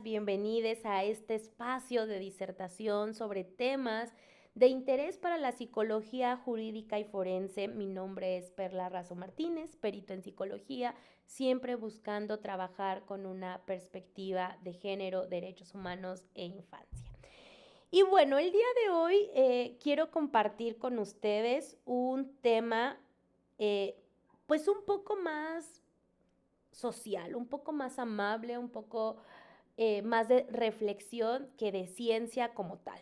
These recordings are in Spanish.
Bienvenidos a este espacio de disertación sobre temas de interés para la psicología jurídica y forense. Mi nombre es Perla Razo Martínez, perito en psicología, siempre buscando trabajar con una perspectiva de género, derechos humanos e infancia. Y bueno, el día de hoy quiero compartir con ustedes un tema pues un poco más social, un poco más amable, un poco más de reflexión que de ciencia como tal.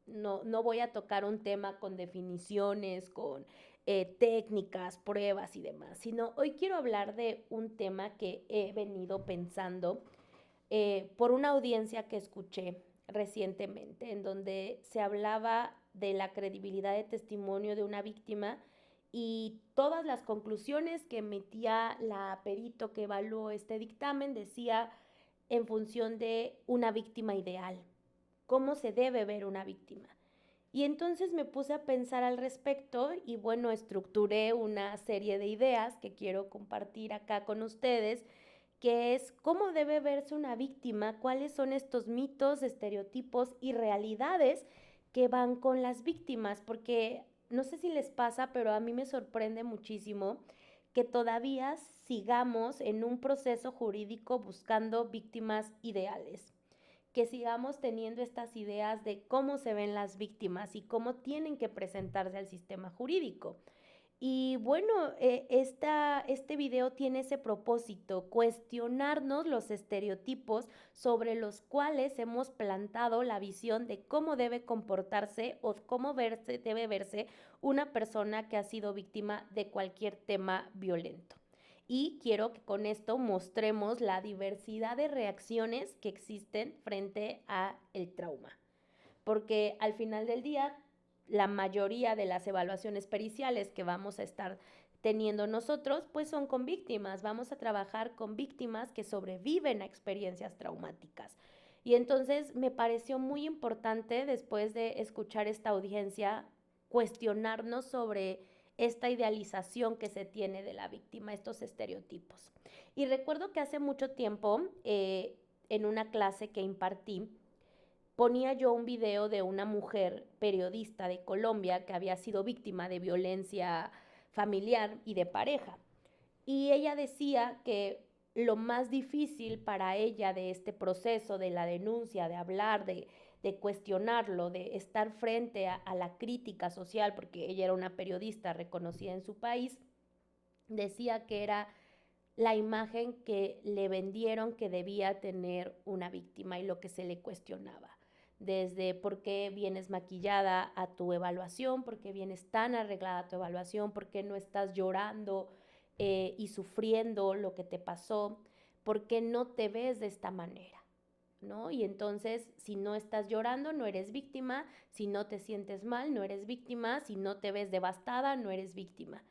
No voy a tocar un tema con definiciones, con técnicas, pruebas y demás, sino hoy quiero hablar de un tema que he venido pensando por una audiencia que escuché recientemente, en donde se hablaba de la credibilidad de testimonio de una víctima y todas las conclusiones que emitía la perito que evaluó este dictamen decía en función de una víctima ideal, cómo se debe ver una víctima. Y entonces me puse a pensar al respecto y bueno, estructuré una serie de ideas que quiero compartir acá con ustedes, que es cómo debe verse una víctima, cuáles son estos mitos, estereotipos y realidades que van con las víctimas, porque no sé si les pasa, pero a mí me sorprende muchísimo que todavía sigamos en un proceso jurídico buscando víctimas ideales, que sigamos teniendo estas ideas de cómo se ven las víctimas y cómo tienen que presentarse al sistema jurídico. Y bueno, este video tiene ese propósito, cuestionarnos los estereotipos sobre los cuales hemos plantado la visión de cómo debe comportarse o cómo debe verse una persona que ha sido víctima de cualquier tema violento. Y quiero que con esto mostremos la diversidad de reacciones que existen frente a el trauma. Porque al final del día, la mayoría de las evaluaciones periciales que vamos a estar teniendo nosotros, pues son con víctimas. Vamos a trabajar con víctimas que sobreviven a experiencias traumáticas. Y entonces me pareció muy importante, después de escuchar esta audiencia, cuestionarnos sobre esta idealización que se tiene de la víctima, estos estereotipos. Y recuerdo que hace mucho tiempo, en una clase que impartí, ponía yo un video de una mujer periodista de Colombia que había sido víctima de violencia familiar y de pareja. Y ella decía que lo más difícil para ella de este proceso, de la denuncia, de hablar, de cuestionarlo, de estar frente a la crítica social, porque ella era una periodista reconocida en su país, decía que era la imagen que le vendieron que debía tener una víctima y lo que se le cuestionaba. Desde por qué vienes maquillada a tu evaluación, por qué vienes tan arreglada a tu evaluación, por qué no estás llorando y sufriendo lo que te pasó, por qué no te ves de esta manera, ¿no? Y entonces, si no estás llorando, no eres víctima, si no te sientes mal, no eres víctima, si no te ves devastada, no eres víctima.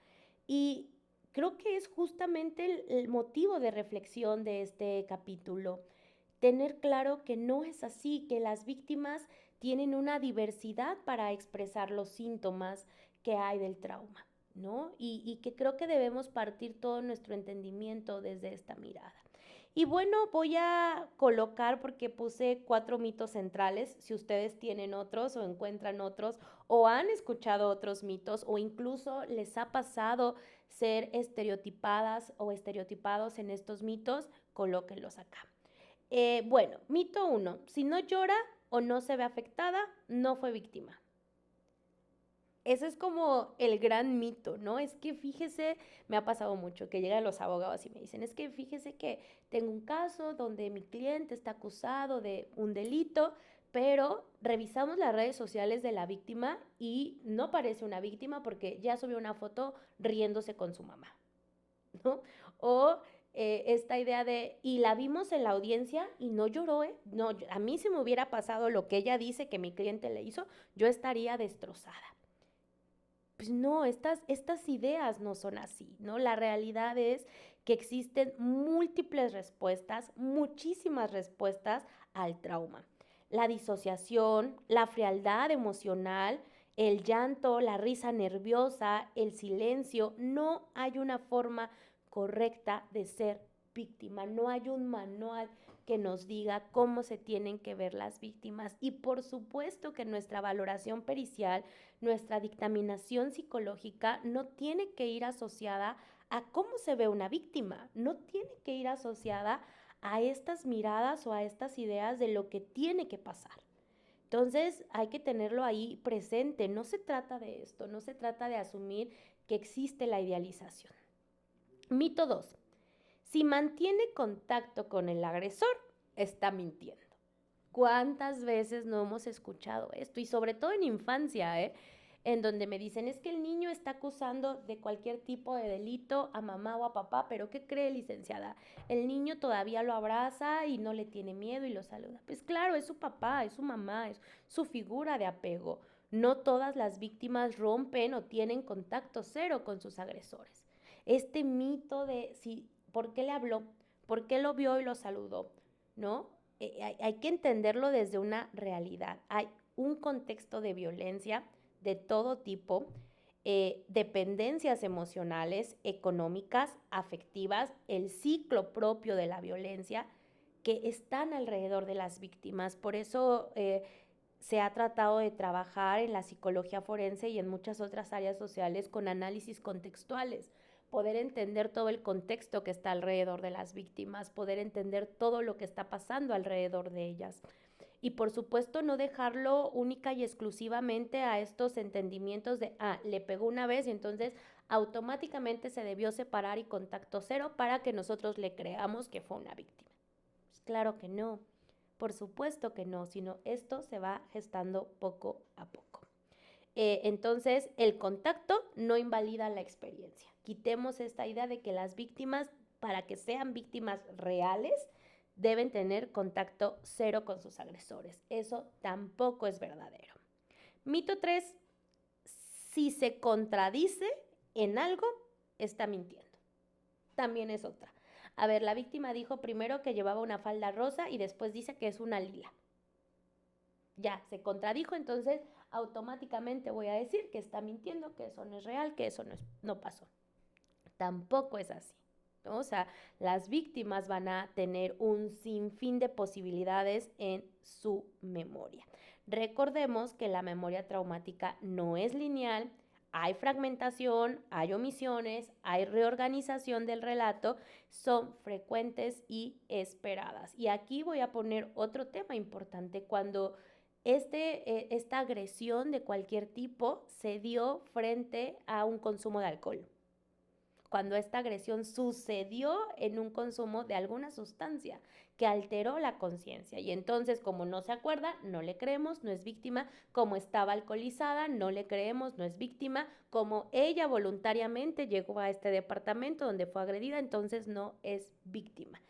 Y creo que es justamente el motivo de reflexión de este capítulo, tener claro que no es así, que las víctimas tienen una diversidad para expresar los síntomas que hay del trauma, ¿no? Y que creo que debemos partir todo nuestro entendimiento desde esta mirada. Y bueno, voy a colocar, porque puse 4 mitos centrales, si ustedes tienen otros o encuentran otros o han escuchado otros mitos o incluso les ha pasado ser estereotipadas o estereotipados en estos mitos, colóquenlos acá. Bueno, mito 1, si no llora o no se ve afectada, no fue víctima. Eso es como el gran mito, ¿no? Es que fíjese, me ha pasado mucho que llegan los abogados y me dicen, es que fíjese que tengo un caso donde mi cliente está acusado de un delito, pero revisamos las redes sociales de la víctima y no parece una víctima porque ya subió una foto riéndose con su mamá, ¿no? O esta idea de, y la vimos en la audiencia y no lloró, ¿eh? No, a mí si me hubiera pasado lo que ella dice que mi cliente le hizo, yo estaría destrozada. Pues no, estas ideas no son así, ¿no? La realidad es que existen múltiples respuestas, muchísimas respuestas al trauma. La disociación, la frialdad emocional, el llanto, la risa nerviosa, el silencio, no hay una forma correcta de ser víctima, no hay un manual que nos diga cómo se tienen que ver las víctimas. Y por supuesto que nuestra valoración pericial, nuestra dictaminación psicológica no tiene que ir asociada a cómo se ve una víctima, no tiene que ir asociada a estas miradas o a estas ideas de lo que tiene que pasar. Entonces hay que tenerlo ahí presente. No se trata de esto, no se trata de asumir que existe la idealización. Mito 2. Si mantiene contacto con el agresor, está mintiendo. ¿Cuántas veces no hemos escuchado esto? Y sobre todo en infancia, en donde me dicen, es que el niño está acusando de cualquier tipo de delito a mamá o a papá, pero ¿qué cree, licenciada? El niño todavía lo abraza y no le tiene miedo y lo saluda. Pues claro, es su papá, es su mamá, es su figura de apego. No todas las víctimas rompen o tienen contacto cero con sus agresores. Este mito de si, ¿por qué le habló? ¿Por qué lo vio y lo saludó? ¿No? Hay que entenderlo desde una realidad. Hay un contexto de violencia de todo tipo, dependencias emocionales, económicas, afectivas, el ciclo propio de la violencia que están alrededor de las víctimas. Por eso se ha tratado de trabajar en la psicología forense y en muchas otras áreas sociales con análisis contextuales, poder entender todo el contexto que está alrededor de las víctimas, poder entender todo lo que está pasando alrededor de ellas. Y por supuesto no dejarlo única y exclusivamente a estos entendimientos de, le pegó una vez y entonces automáticamente se debió separar y contacto cero para que nosotros le creamos que fue una víctima. Pues claro que no, por supuesto que no, sino esto se va gestando poco a poco. Entonces, el contacto no invalida la experiencia. Quitemos esta idea de que las víctimas, para que sean víctimas reales, deben tener contacto cero con sus agresores. Eso tampoco es verdadero. Mito 3. Si se contradice en algo, está mintiendo. También es otra. A ver, la víctima dijo primero que llevaba una falda rosa y después dice que es una lila. Ya, se contradijo, entonces automáticamente voy a decir que está mintiendo, que eso no es real, que eso no pasó. Tampoco es así, ¿no? O sea, las víctimas van a tener un sinfín de posibilidades en su memoria. Recordemos que la memoria traumática no es lineal, hay fragmentación, hay omisiones, hay reorganización del relato, son frecuentes y esperadas. Y aquí voy a poner otro tema importante. Cuando esta agresión de cualquier tipo se dio frente a un consumo de alcohol, cuando esta agresión sucedió en un consumo de alguna sustancia que alteró la conciencia. Y entonces, como no se acuerda, no le creemos, no es víctima. Como estaba alcoholizada, no le creemos, no es víctima. Como ella voluntariamente llegó a este departamento donde fue agredida, entonces no es víctima.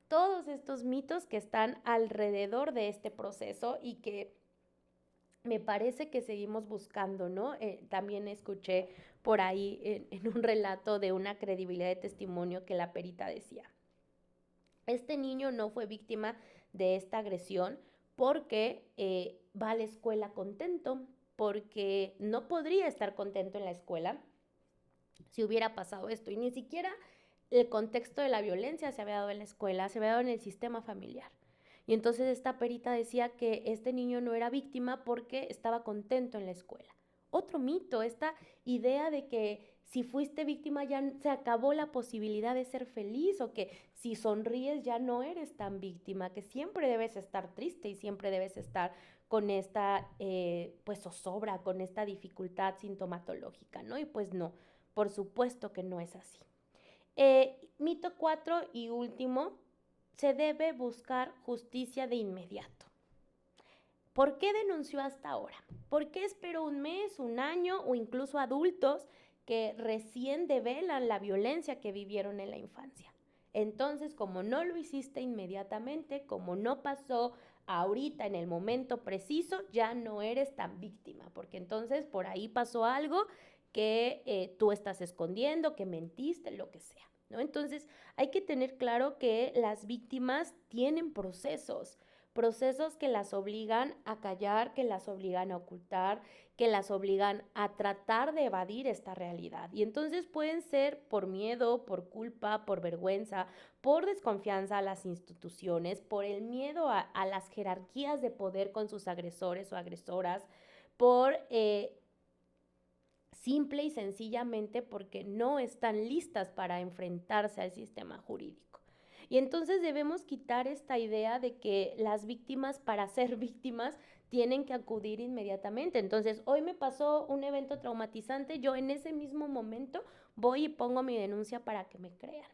Todos estos mitos que están alrededor de este proceso y que me parece que seguimos buscando, ¿no? También escuché por ahí en un relato de una credibilidad de testimonio que la perita decía, este niño no fue víctima de esta agresión porque va a la escuela contento, porque no podría estar contento en la escuela si hubiera pasado esto. Y ni siquiera el contexto de la violencia se había dado en la escuela, se había dado en el sistema familiar. Y entonces esta perita decía que este niño no era víctima porque estaba contento en la escuela. Otro mito, esta idea de que si fuiste víctima ya se acabó la posibilidad de ser feliz o que si sonríes ya no eres tan víctima, que siempre debes estar triste y siempre debes estar con esta pues zozobra, con esta dificultad sintomatológica, ¿no? Y pues no, por supuesto que no es así. Mito 4 y último, se debe buscar justicia de inmediato. ¿Por qué denunció hasta ahora? ¿Por qué esperó un mes, un año o incluso adultos que recién develan la violencia que vivieron en la infancia? Entonces, como no lo hiciste inmediatamente, como no pasó ahorita en el momento preciso, ya no eres tan víctima, porque entonces por ahí pasó algo que tú estás escondiendo, que mentiste, lo que sea, ¿no? Entonces, hay que tener claro que las víctimas tienen procesos. procesos que las obligan a callar, que las obligan a ocultar, que las obligan a tratar de evadir esta realidad. Y entonces pueden ser por miedo, por culpa, por vergüenza, por desconfianza a las instituciones, por el miedo a las jerarquías de poder con sus agresores o agresoras, por simple y sencillamente porque no están listas para enfrentarse al sistema jurídico. Y entonces debemos quitar esta idea de que las víctimas, para ser víctimas, tienen que acudir inmediatamente. Entonces, hoy me pasó un evento traumatizante, yo en ese mismo momento voy y pongo mi denuncia para que me crean.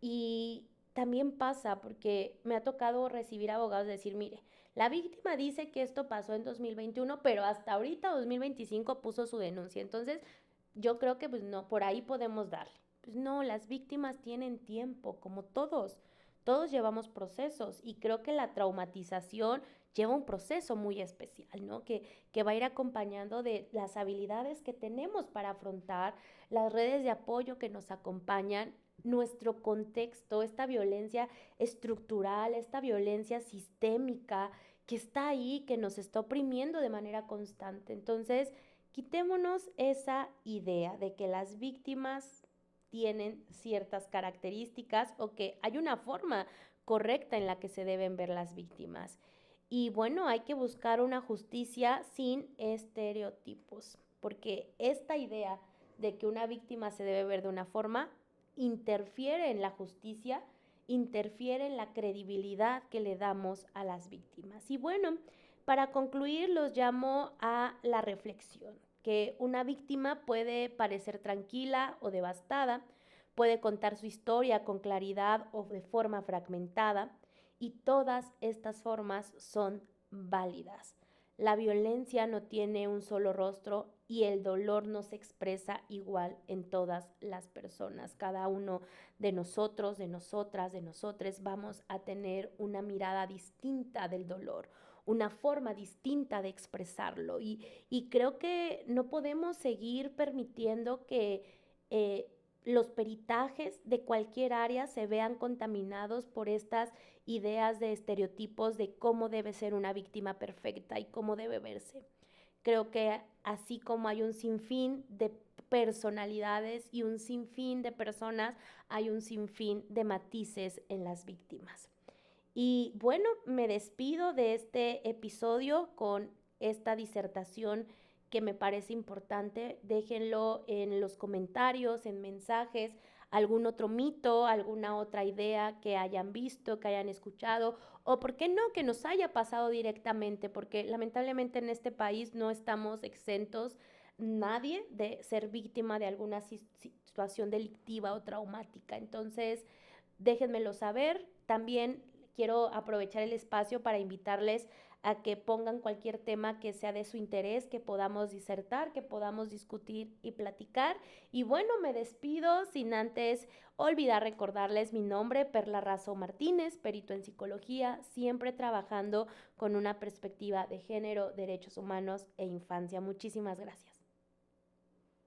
Y también pasa porque me ha tocado recibir abogados decir, mire, la víctima dice que esto pasó en 2021, pero hasta ahorita 2025 puso su denuncia. Entonces, yo creo que pues no, por ahí podemos darle. Pues no, las víctimas tienen tiempo, como todos. Todos llevamos procesos y creo que la traumatización lleva un proceso muy especial, ¿no? Que va a ir acompañando de las habilidades que tenemos para afrontar, las redes de apoyo que nos acompañan, nuestro contexto, esta violencia estructural, esta violencia sistémica que está ahí, que nos está oprimiendo de manera constante. Entonces, quitémonos esa idea de que las víctimas tienen ciertas características o que hay una forma correcta en la que se deben ver las víctimas. Y bueno, hay que buscar una justicia sin estereotipos, porque esta idea de que una víctima se debe ver de una forma interfiere en la justicia, interfiere en la credibilidad que le damos a las víctimas. Y bueno, para concluir, los llamo a la reflexión, que una víctima puede parecer tranquila o devastada, puede contar su historia con claridad o de forma fragmentada, y todas estas formas son válidas. La violencia no tiene un solo rostro y el dolor no se expresa igual en todas las personas. Cada uno de nosotros, de nosotras, de nosotres vamos a tener una mirada distinta del dolor, una forma distinta de expresarlo. Y creo que no podemos seguir permitiendo que los peritajes de cualquier área se vean contaminados por estas ideas de estereotipos de cómo debe ser una víctima perfecta y cómo debe verse. Creo que así como hay un sinfín de personalidades y un sinfín de personas, hay un sinfín de matices en las víctimas. Y bueno, me despido de este episodio con esta disertación que me parece importante. Déjenlo en los comentarios, en mensajes, algún otro mito, alguna otra idea que hayan visto, que hayan escuchado, o por qué no, que nos haya pasado directamente, porque lamentablemente en este país no estamos exentos nadie de ser víctima de alguna situación delictiva o traumática. Entonces, déjenmelo saber. También quiero aprovechar el espacio para invitarles a que pongan cualquier tema que sea de su interés, que podamos disertar, que podamos discutir y platicar. Y bueno, me despido sin antes olvidar recordarles mi nombre, Perla Razo Martínez, perito en psicología, siempre trabajando con una perspectiva de género, derechos humanos e infancia. Muchísimas gracias.